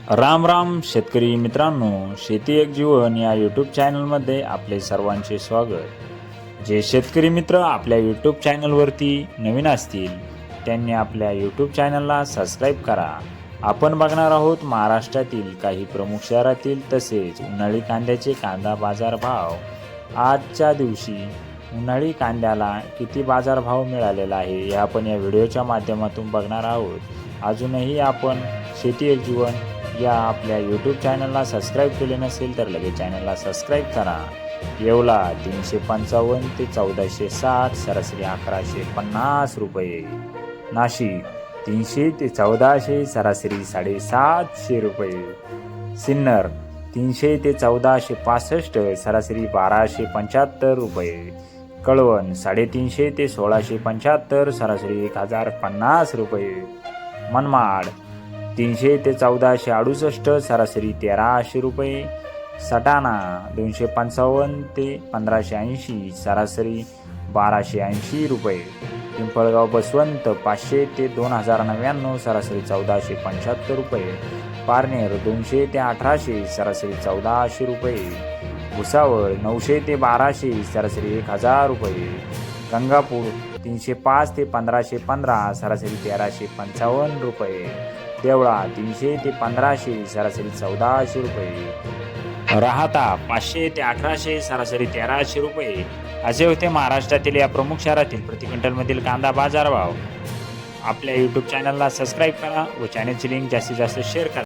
राम राम शेतकरी मित्रांनो, शेती एक जीवन या यूट्यूब चॅनलमध्ये आपले सर्वांचे स्वागत। जे शेतकरी मित्र आपल्या यूट्यूब चॅनलवरती नवीन असतील त्यांनी आपल्या यूट्यूब चॅनलला सबस्क्राईब करा। आपण बघणार आहोत महाराष्ट्रातील काही प्रमुख शहरातील तसेच उन्हाळी कांद्याचे कांदा बाजार भाव। आजच्या दिवशी उन्हाळी कांद्याला किती बाजारभाव मिळालेला आहे हे आपण या व्हिडिओच्या माध्यमातून बघणार आहोत। अजूनही आपण शेती एक जीवन या आपल्या यूट्यूब चॅनलला सबस्क्राईब केले नसेल तर लगेच चॅनलला सबस्क्राईब करा। येवला 355 ते 1460, सरासरी 1150 रुपये। नाशिक 300 ते 1400, सरासरी 750 रुपये। सिन्नर 300 ते 1465, सरासरी 1275 रुपये। कळवण 350 ते 1675, सरासरी 1050 रुपये। मनमाड 300 ते 1468, सरासरी 1300 रुपये। सटाणा 255 ते 1580, सरासरी 1280 रुपये। पिंपळगाव बसवंत 500 ते 2099, सरासरी 1475 रुपये। पारनेर 200 ते 1800, सरासरी 1400 रुपये। भुसावळ 900 ते 1200, सरासरी 1000 रुपये। गंगापूर 305 ते 1515, सरासरी 1355 रुपये। देवळा 300 ते 1500, सरासरी 1400 रुपये। राहाता 500 ते 1800, सरासरी 1300 रुपये। असे होते महाराष्ट्रातील या प्रमुख शहरातील प्रति क्विंटलमधील कांदा बाजारभाव। आपल्या यूट्यूब चॅनलला सबस्क्राईब करा व चॅनलची लिंक जास्तीत जास्त शेअर करा।